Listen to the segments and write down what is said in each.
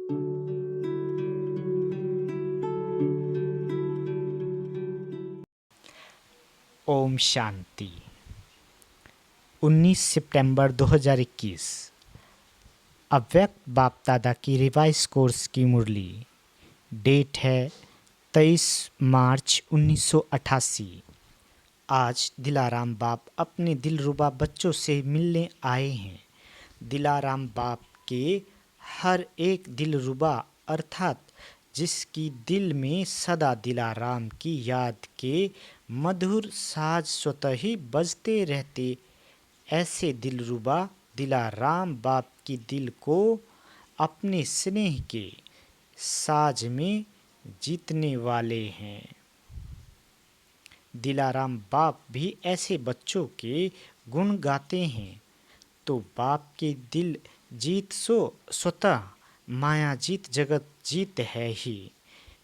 ओम शांति। 19 सितंबर 2021 अव्यक्त बाप दादा की रिवाइज कोर्स की मुरली। डेट है 23 मार्च 1988। आज दिलाराम बाप अपने दिलरुबा बच्चों से मिलने आए हैं। दिलाराम बाप के हर एक दिलरुबा अर्थात जिसकी दिल में सदा दिलाराम की याद के मधुर साज स्वतः ही बजते रहते, ऐसे दिलरुबा दिलाराम बाप की दिल को अपने स्नेह के साज में जीतने वाले हैं। दिलाराम बाप भी ऐसे बच्चों के गुण गाते हैं। तो बाप के दिल जीत सो स्वतः माया जीत जगत जीत है ही।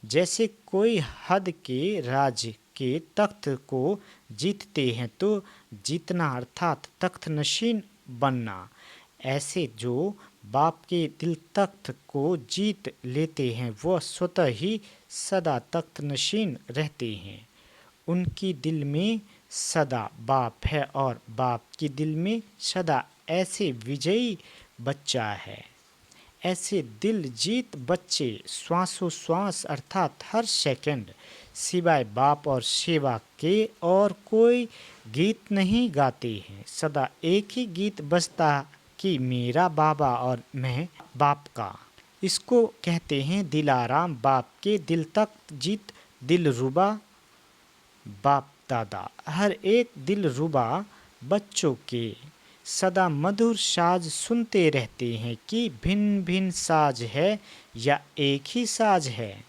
जैसे कोई हद के राज के तख्त को जीतते हैं तो जीतना अर्थात तख्त नशीन बनना, ऐसे जो बाप के दिल तख्त को जीत लेते हैं वह स्वतः ही सदा तख्त नशीन रहते हैं। उनकी दिल में सदा बाप है और बाप की दिल में सदा ऐसे विजयी बच्चा है। ऐसे दिल जीत बच्चे श्वासोश्वास अर्थात हर सेकंड सिवाय बाप और सेवा के और कोई गीत नहीं गाते हैं। सदा एक ही गीत बजता कि मेरा बाबा और मैं बाप का। इसको कहते हैं दिलाराम बाप के दिल तक जीत दिलरुबा बाप दादा। हर एक दिलरुबा बच्चों के सदा मधुर साज सुनते रहते हैं कि भिन्न भिन्न साज है या एक ही साज है।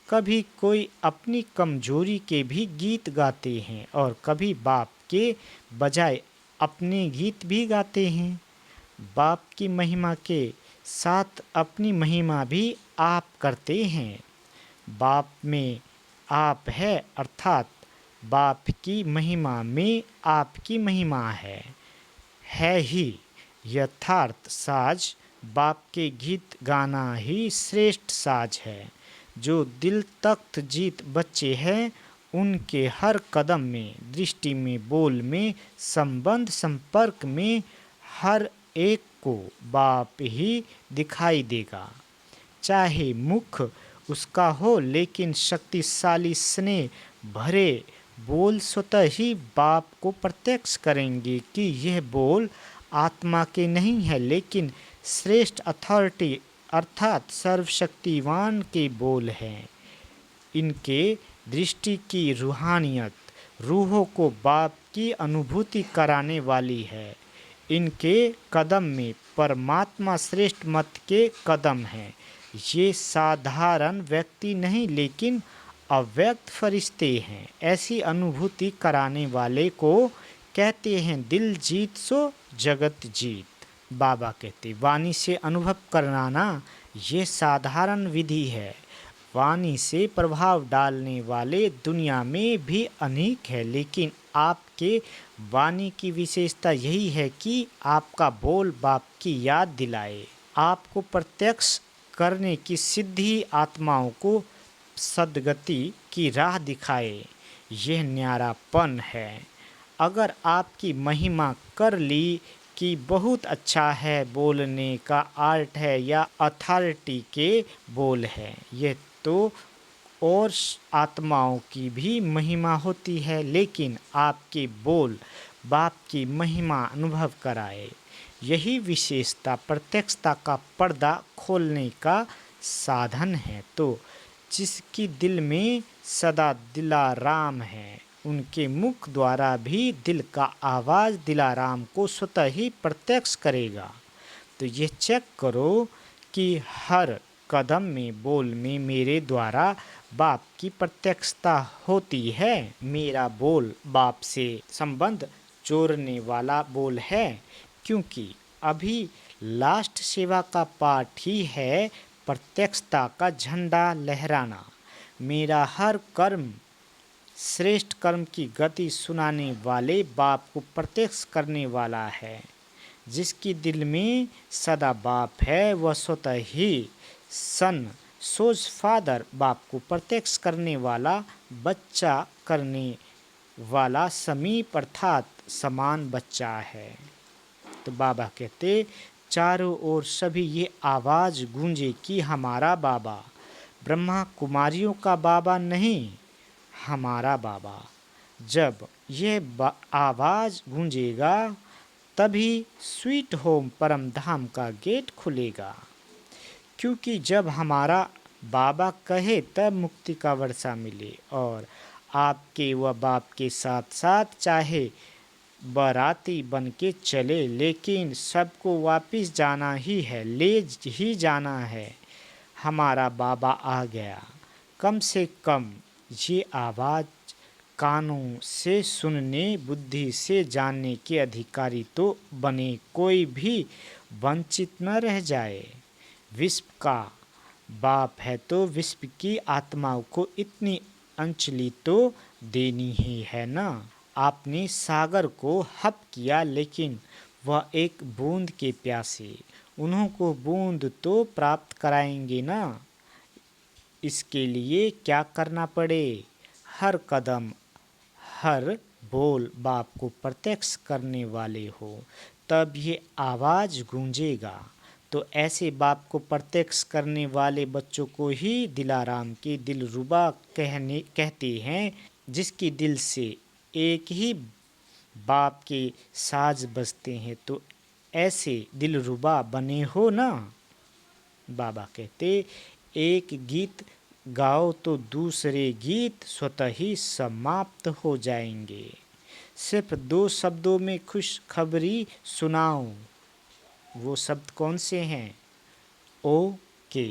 कभी कोई अपनी कमजोरी के भी गीत गाते हैं और कभी बाप के बजाय अपने गीत भी गाते हैं। बाप की महिमा के साथ अपनी महिमा भी आप करते हैं। बाप में आप है अर्थात बाप की महिमा में आपकी महिमा है ही यथार्थ साज। बाप के गीत गाना ही श्रेष्ठ साज है। जो दिल तख्त जीत बच्चे हैं उनके हर कदम में, दृष्टि में, बोल में, संबंध संपर्क में हर एक को बाप ही दिखाई देगा। चाहे मुख उसका हो लेकिन शक्तिशाली स्नेह भरे बोल स्वतः ही बाप को प्रत्यक्ष करेंगे कि यह बोल आत्मा के नहीं है लेकिन श्रेष्ठ अथॉरिटी अर्थात सर्वशक्तिवान के बोल हैं। इनके दृष्टि की रूहानियत रूहों को बाप की अनुभूति कराने वाली है। इनके कदम में परमात्मा श्रेष्ठ मत के कदम हैं। ये साधारण व्यक्ति नहीं लेकिन अव्यक्त फरिश्ते हैं। ऐसी अनुभूति कराने वाले को कहते हैं दिल जीत सो जगत जीत। बाबा कहते वाणी से अनुभव कराना ये साधारण विधि है। वाणी से प्रभाव डालने वाले दुनिया में भी अनेक है लेकिन आपके वाणी की विशेषता यही है कि आपका बोल बाप की याद दिलाए, आपको प्रत्यक्ष करने की सिद्धि, आत्माओं को सद्गति की राह दिखाए। यह न्यारापन है। अगर आपकी महिमा कर ली कि बहुत अच्छा है, बोलने का आर्ट है या अथॉरिटी के बोल है, यह तो और आत्माओं की भी महिमा होती है लेकिन आपके बोल बाप की महिमा अनुभव कराए। यही विशेषता प्रत्यक्षता का पर्दा खोलने का साधन है। तो जिसकी दिल में सदा दिलाराम है उनके मुख द्वारा भी दिल का आवाज़ दिलाराम को स्वतः ही प्रत्यक्ष करेगा। तो ये चेक करो कि हर कदम में, बोल में मेरे द्वारा बाप की प्रत्यक्षता होती है। मेरा बोल बाप से संबंध जोड़ने वाला बोल है क्योंकि अभी लास्ट सेवा का पाठ ही है प्रत्यक्षता का झंडा लहराना। मेरा हर कर्म श्रेष्ठ कर्म की गति सुनाने वाले बाप को प्रत्यक्ष करने वाला है। जिसकी दिल में सदा बाप है वह स्वतः ही सन सोज फादर, बाप को प्रत्यक्ष करने वाला, बच्चा करने वाला समीप अर्थात समान बच्चा है। तो बाबा कहते चारों ओर सभी ये आवाज़ गूंजे कि हमारा बाबा, ब्रह्मा कुमारियों का बाबा नहीं, हमारा बाबा। जब यह आवाज़ गूंजेगा तभी स्वीट होम परम धाम का गेट खुलेगा, क्योंकि जब हमारा बाबा कहे तब मुक्ति का वर्षा मिले। और आपके व बाप के साथ साथ चाहे बाराती बन के चले, लेकिन सबको वापस जाना ही है, ले ही जाना है। हमारा बाबा आ गया। कम से कम ये आवाज़ कानों से सुनने, बुद्धि से जानने के अधिकारी तो बने, कोई भी वंचित न रह जाए। विश्व का बाप है तो विश्व की आत्माओं को इतनी अंजलि तो देनी ही है ना। आपने सागर को हप किया, लेकिन वह एक बूंद के प्यासे, उन्हों को बूंद तो प्राप्त कराएंगे ना। इसके लिए क्या करना पड़े, हर कदम हर बोल बाप को प्रत्यक्ष करने वाले हो, तब ये आवाज़ गूंजेगा। तो ऐसे बाप को प्रत्यक्ष करने वाले बच्चों को ही दिलाराम के दिलरुबा कहते हैं, जिसकी दिल से एक ही बाप के साज बजते हैं। तो ऐसे दिलरुबा बने हो ना। बाबा कहते एक गीत गाओ तो दूसरे गीत स्वतः ही समाप्त हो जाएंगे। सिर्फ 2 शब्दों में खुशखबरी सुनाओ। वो शब्द कौन से हैं? ओके।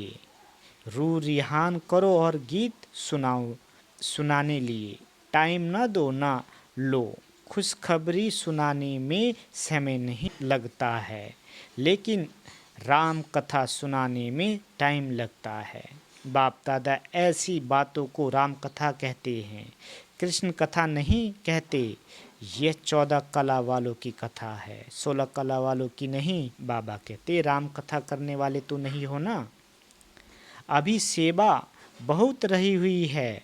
रूह रिहान करो और गीत सुनाओ। सुनाने लिए टाइम ना दो ना लो। खुशखबरी सुनाने में समय नहीं लगता है, लेकिन राम कथा सुनाने में टाइम लगता है। बाप दादा ऐसी बातों को राम कथा कहते हैं, कृष्ण कथा नहीं कहते। यह 14 कला वालों की कथा है, 16 कला वालों की नहीं। बाबा कहते राम कथा करने वाले तो नहीं हो ना। अभी सेवा बहुत रही हुई है,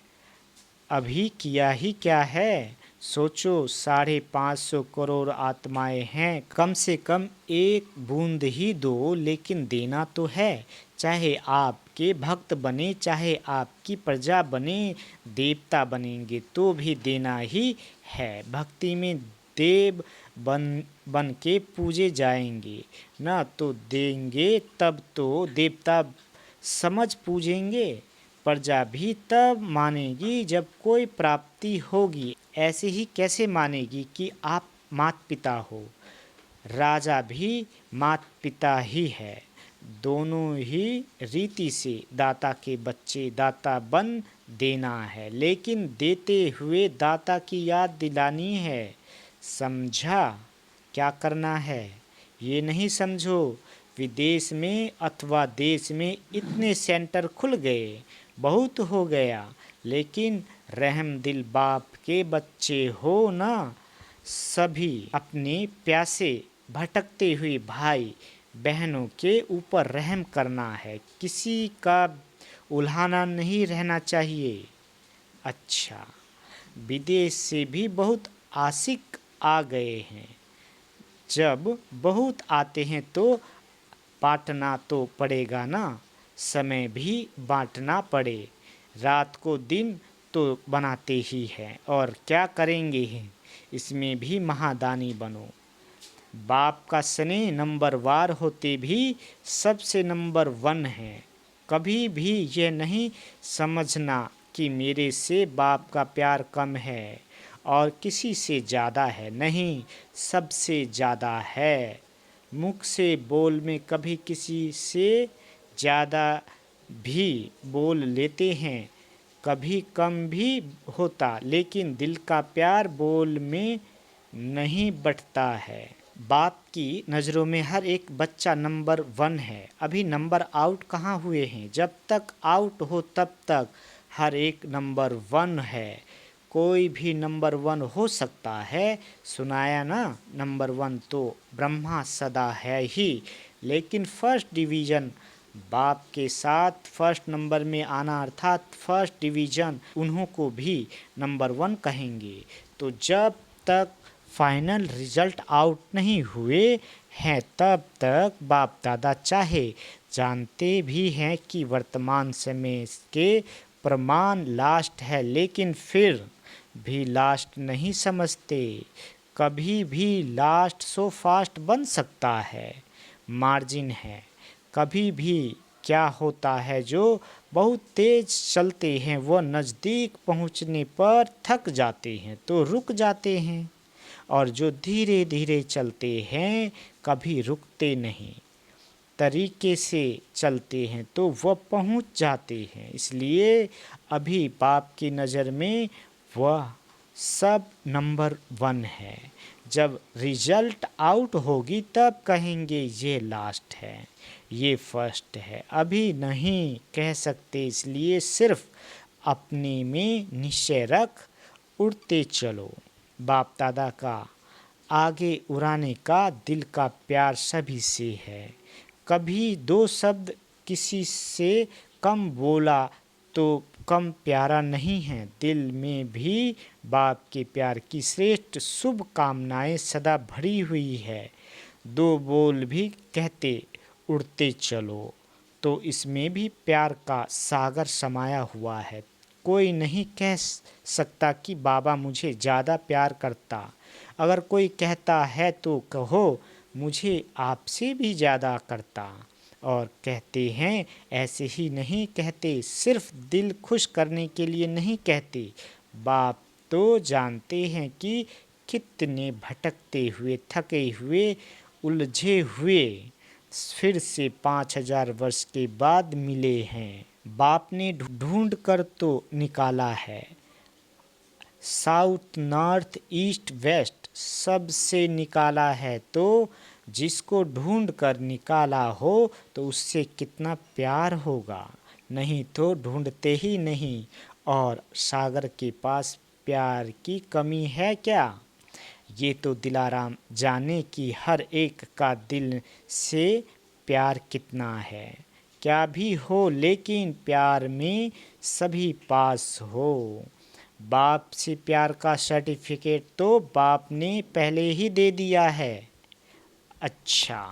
अभी किया ही क्या है। सोचो 550 करोड़ आत्माएं हैं, कम से कम एक बूंद ही दो, लेकिन देना तो है। चाहे आपके भक्त बने, चाहे आपकी प्रजा बने, देवता बनेंगे तो भी देना ही है। भक्ति में देव बन के पूजे जाएंगे ना, तो देंगे तब तो देवता समझ पूजेंगे। प्रजा भी तब मानेगी जब कोई प्राप्ति होगी। ऐसे ही कैसे मानेगी कि आप माता पिता हो। राजा भी माता पिता ही है, दोनों ही रीति से दाता के बच्चे दाता बन देना है, लेकिन देते हुए दाता की याद दिलानी है। समझा क्या करना है? ये नहीं समझो विदेश में अथवा देश में इतने सेंटर खुल गए, बहुत हो गया, लेकिन रहम दिल बाप के बच्चे हो ना। सभी अपने प्यासे भटकते हुए भाई बहनों के ऊपर रहम करना है, किसी का उल्हाना नहीं रहना चाहिए। अच्छा, विदेश से भी बहुत आशिक आ गए हैं। जब बहुत आते हैं तो बांटना तो पड़ेगा ना, समय भी बांटना पड़े। रात को दिन तो बनाते ही हैं, और क्या करेंगे हैं, इसमें भी महादानी बनो। बाप का स्नेह नंबर वार होते भी सबसे नंबर 1 है। कभी भी यह नहीं समझना कि मेरे से बाप का प्यार कम है और किसी से ज़्यादा है। नहीं, सबसे ज़्यादा है। मुख से बोल में कभी किसी से ज़्यादा भी बोल लेते हैं, कभी कम भी होता, लेकिन दिल का प्यार बोल में नहीं बटता है। बाप की नज़रों में हर एक बच्चा नंबर 1 है। अभी नंबर आउट कहाँ हुए हैं? जब तक आउट हो तब तक हर एक नंबर 1 है। कोई भी नंबर 1 हो सकता है। सुनाया ना, नंबर 1 तो ब्रह्मा सदा है ही, लेकिन फर्स्ट डिवीज़न बाप के साथ फर्स्ट नंबर में आना अर्थात फर्स्ट डिवीज़न, उन्हों को भी नंबर 1 कहेंगे। तो जब तक फाइनल रिजल्ट आउट नहीं हुए हैं तब तक बाप दादा चाहे जानते भी हैं कि वर्तमान समय के प्रमाण लास्ट है, लेकिन फिर भी लास्ट नहीं समझते। कभी भी लास्ट सो फास्ट बन सकता है, मार्जिन है। कभी भी क्या होता है, जो बहुत तेज चलते हैं वह नज़दीक पहुंचने पर थक जाते हैं तो रुक जाते हैं, और जो धीरे धीरे चलते हैं कभी रुकते नहीं, तरीके से चलते हैं तो वह पहुंच जाते हैं। इसलिए अभी बाप की नज़र में वह सब नंबर 1 है। जब रिजल्ट आउट होगी तब कहेंगे ये लास्ट है, ये फर्स्ट है, अभी नहीं कह सकते। इसलिए सिर्फ अपने में निश्चय रख उड़ते चलो। बाप दादा का आगे उड़ाने का दिल का प्यार सभी से है। कभी 2 शब्द किसी से कम बोला तो कम प्यारा नहीं है। दिल में भी बाप के प्यार की श्रेष्ठ शुभ कामनाएं सदा भरी हुई है। 2 बोल भी कहते उड़ते चलो तो इसमें भी प्यार का सागर समाया हुआ है। कोई नहीं कह सकता कि बाबा मुझे ज़्यादा प्यार करता। अगर कोई कहता है तो कहो मुझे आपसे भी ज़्यादा करता। और कहते हैं ऐसे ही नहीं कहते, सिर्फ दिल खुश करने के लिए नहीं कहते। बाप तो जानते हैं कि कितने भटकते हुए, थके हुए, उलझे हुए फिर से 5000 वर्ष के बाद मिले हैं। बाप ने ढूंढ कर तो निकाला है, साउथ नॉर्थ ईस्ट वेस्ट सबसे निकाला है। तो जिसको ढूंढ कर निकाला हो तो उससे कितना प्यार होगा, नहीं तो ढूंढते ही नहीं। और सागर के पास प्यार की कमी है क्या? ये तो दिलाराम जाने कि हर एक का दिल से प्यार कितना है। क्या भी हो लेकिन प्यार में सभी पास हो। बाप से प्यार का सर्टिफिकेट तो बाप ने पहले ही दे दिया है। अच्छा,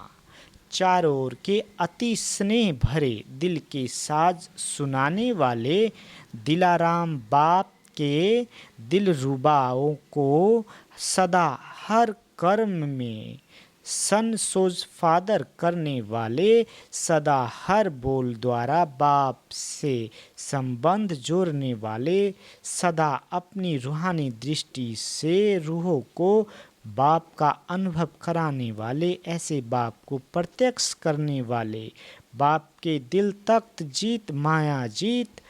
चारों ओर के अति स्नेह भरे दिल के साज सुनाने वाले दिलाराम बाप के दिलरुबाओं को सदा हर कर्म में सनसोज फादर करने वाले, सदा हर बोल द्वारा बाप से संबंध जोड़ने वाले, सदा अपनी रूहानी दृष्टि से रूहों को बाप का अनुभव कराने वाले, ऐसे बाप को प्रत्यक्ष करने वाले, बाप के दिल तख्त जीत माया जीत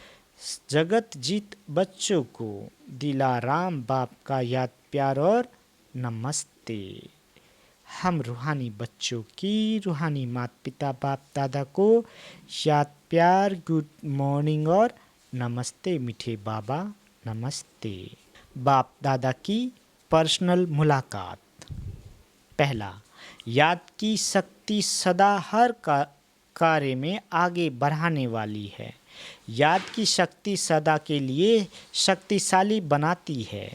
जगत जीत बच्चों को दिलाराम बाप का याद प्यार और नमस्ते। हम रूहानी बच्चों की रूहानी माता पिता बाप दादा को याद प्यार गुड मॉर्निंग और नमस्ते मीठे बाबा नमस्ते। बाप दादा की पर्सनल मुलाकात। पहला, याद की शक्ति सदा हर कार्य में आगे बढ़ाने वाली है। याद की शक्ति सदा के लिए शक्तिशाली बनाती है।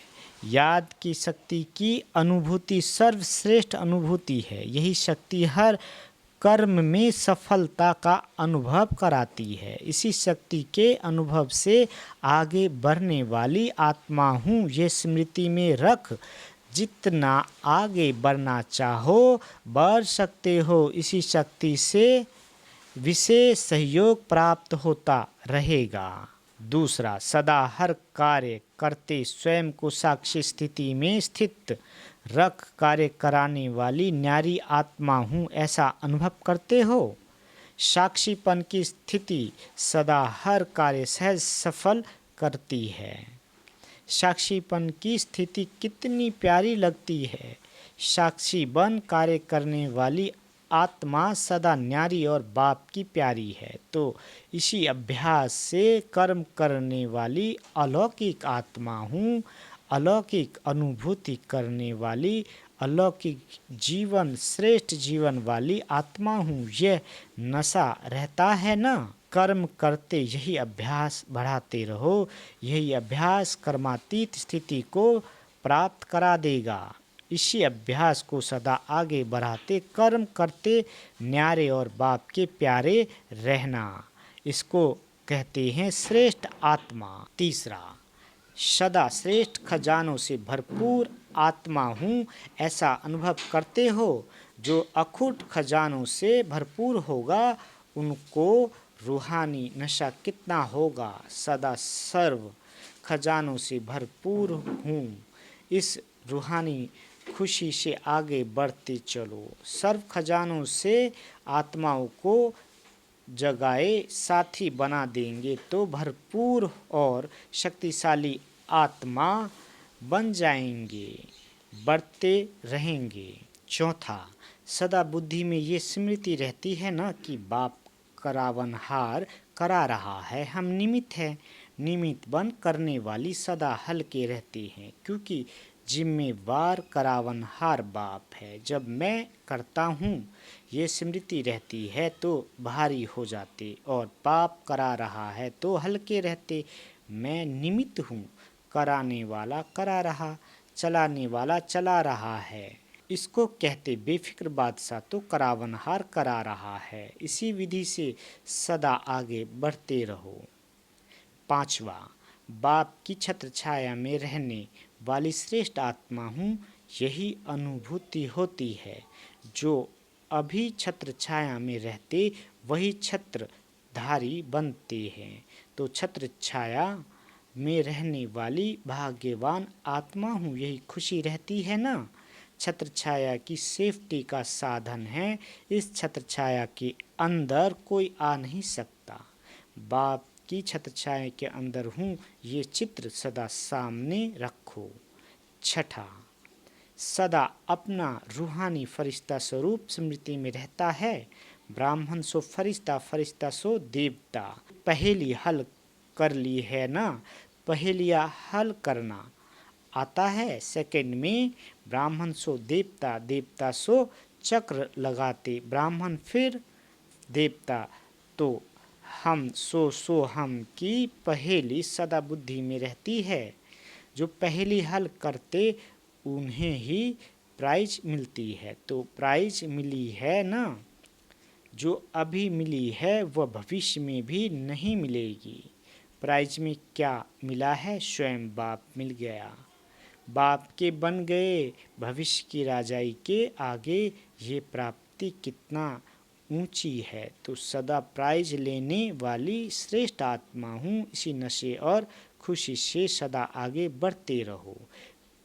याद की शक्ति की अनुभूति सर्वश्रेष्ठ अनुभूति है। यही शक्ति हर कर्म में सफलता का अनुभव कराती है। इसी शक्ति के अनुभव से आगे बढ़ने वाली आत्मा हूँ, ये स्मृति में रख। जितना आगे बढ़ना चाहो बढ़ सकते हो। इसी शक्ति से विशेष सहयोग प्राप्त होता रहेगा। दूसरा, सदा हर कार्य करते स्वयं को साक्षी स्थिति में स्थित रख कार्य कराने वाली न्यारी आत्मा हूँ, ऐसा अनुभव करते हो। साक्षीपन की स्थिति सदा हर कार्य सहज सफल करती है। साक्षीपन की स्थिति कितनी प्यारी लगती है। साक्षी बन कार्य करने वाली आत्मा सदा न्यारी और बाप की प्यारी है। तो इसी अभ्यास से कर्म करने वाली अलौकिक आत्मा हूँ, अलौकिक अनुभूति करने वाली अलौकिक जीवन, श्रेष्ठ जीवन वाली आत्मा हूँ। यह नशा रहता है ना। कर्म करते यही अभ्यास बढ़ाते रहो। यही अभ्यास कर्मातीत स्थिति को प्राप्त करा देगा। इसी अभ्यास को सदा आगे बढ़ाते कर्म करते न्यारे और बाप के प्यारे रहना, इसको कहते हैं श्रेष्ठ आत्मा। तीसरा, सदा श्रेष्ठ खजानों से भरपूर आत्मा हूँ, ऐसा अनुभव करते हो। जो अखूट खजानों से भरपूर होगा उनको रूहानी नशा कितना होगा। सदा सर्व खजानों से भरपूर हूँ, इस रूहानी खुशी से आगे बढ़ते चलो। सर्व खजानों से आत्माओं को जगाए साथी बना देंगे तो भरपूर और शक्तिशाली आत्मा बन जाएंगे, बढ़ते रहेंगे। चौथा, सदा बुद्धि में ये स्मृति रहती है ना कि बाप करावनहार करा रहा है, हम निमित्त हैं। निमित्त बन करने वाली सदा हल्के रहते हैं, क्योंकि जिम्मेवार करावनहार बाप है। जब मैं करता हूँ ये स्मृति रहती है तो भारी हो जाते, और पाप करा रहा है तो हल्के रहते। मैं निमित्त हूँ, कराने वाला करा रहा, चलाने वाला चला रहा है। इसको कहते बेफिक्र बादशाह तो करावनहार करा रहा है। इसी विधि से सदा आगे बढ़ते रहो। पांचवा, बाप की छत्र छाया में रहने वाली श्रेष्ठ आत्मा हूँ, यही अनुभूति होती है। जो अभी छत्र छाया में रहते वही छत्रधारी बनते हैं। तो छत्र छाया में रहने वाली भाग्यवान आत्मा हूँ, यही खुशी रहती है ना। छत्र छाया की सेफ्टी का साधन है। इस छत्र छाया के अंदर कोई आ नहीं सकता। बाप की छत्र छाया के अंदर हूँ, ये चित्र सदा सामने रखो। छठा, सदा अपना रूहानी फरिश्ता स्वरूप स्मृति में रहता है। ब्राह्मण सो फरिश्ता, फरिश्ता सो देवता। पहेली हल कर ली है ना। पहेलियाँ हल करना आता है। सेकंड में ब्राह्मण सो देवता, देवता सो चक्र लगाते ब्राह्मण फिर देवता। तो हम सो हम की पहेली सदा बुद्धि में रहती है। जो पहेली हल करते उन्हें ही प्राइज मिलती है। तो प्राइज मिली है ना। जो अभी मिली है वह भविष्य में भी नहीं मिलेगी। प्राइज में क्या मिला है? स्वयं बाप मिल गया। बाप के बन गए। भविष्य की राजाई के आगे ये प्राप्ति कितना ऊंची है। तो सदा प्राइज लेने वाली श्रेष्ठ आत्मा हूँ। इसी नशे और खुशी से सदा आगे बढ़ते रहो।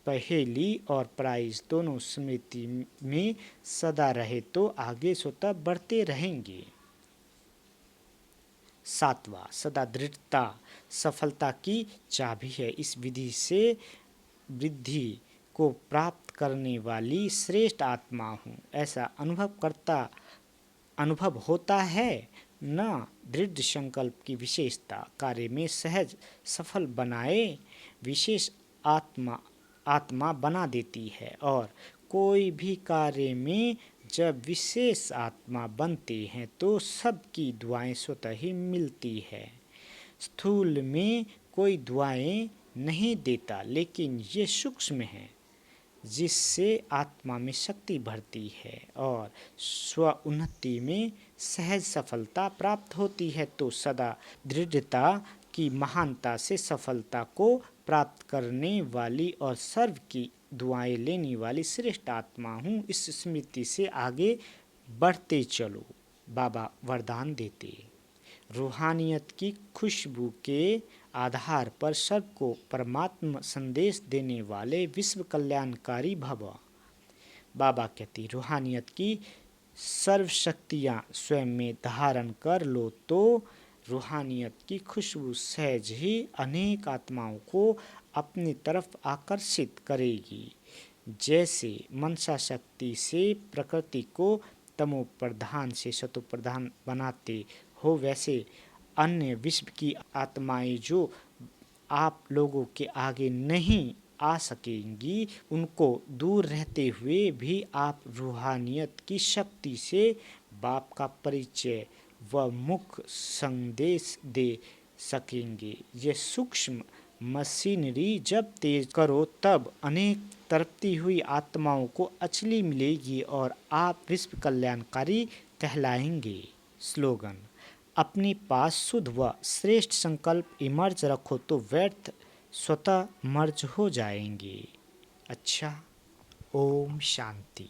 पहेली और प्राइज दोनों स्मृति में सदा रहे तो आगे स्वतः बढ़ते रहेंगे। सातवां, सदा दृढ़ता सफलता की चाबी है। इस विधि से वृद्धि को प्राप्त करने वाली श्रेष्ठ आत्मा हूँ, ऐसा अनुभव होता है न। दृढ़ संकल्प की विशेषता कार्य में सहज सफल बनाए विशेष आत्मा बना देती है। और कोई भी कार्य में जब विशेष आत्मा बनते हैं तो सबकी दुआएं स्वतः ही मिलती है। स्थूल में कोई दुआएं नहीं देता, लेकिन ये सूक्ष्म है जिससे आत्मा में शक्ति बढ़ती है और स्व उन्नति में सहज सफलता प्राप्त होती है। तो सदा दृढ़ता की महानता से सफलता को प्राप्त करने वाली और सर्व की दुआएं लेने वाली श्रेष्ठ आत्मा हूँ। इस स्मृति से आगे बढ़ते चलो। बाबा वरदान देते, रूहानियत की खुशबू के आधार पर सबको परमात्मा संदेश देने वाले विश्व कल्याणकारी भव। बाबा कहती, रूहानियत की सर्वशक्तियाँ स्वयं में धारण कर लो तो रूहानियत की खुशबू सहज ही अनेक आत्माओं को अपनी तरफ आकर्षित करेगी। जैसे मनसा शक्ति से प्रकृति को तमो प्रधान से सतो प्रधान बनाते हो, वैसे अन्य विश्व की आत्माएं जो आप लोगों के आगे नहीं आ सकेंगी, उनको दूर रहते हुए भी आप रूहानियत की शक्ति से बाप का परिचय व मुख्य संदेश दे सकेंगे। ये सूक्ष्म मशीनरी जब तेज करो तब अनेक तड़पती हुई आत्माओं को अचली मिलेगी और आप विश्व कल्याणकारी कहलाएंगे। स्लोगन: अपने पास शुद्ध व श्रेष्ठ संकल्प इमर्ज रखो तो व्यर्थ स्वतः मर्ज हो जाएंगे। अच्छा, ओम शांति।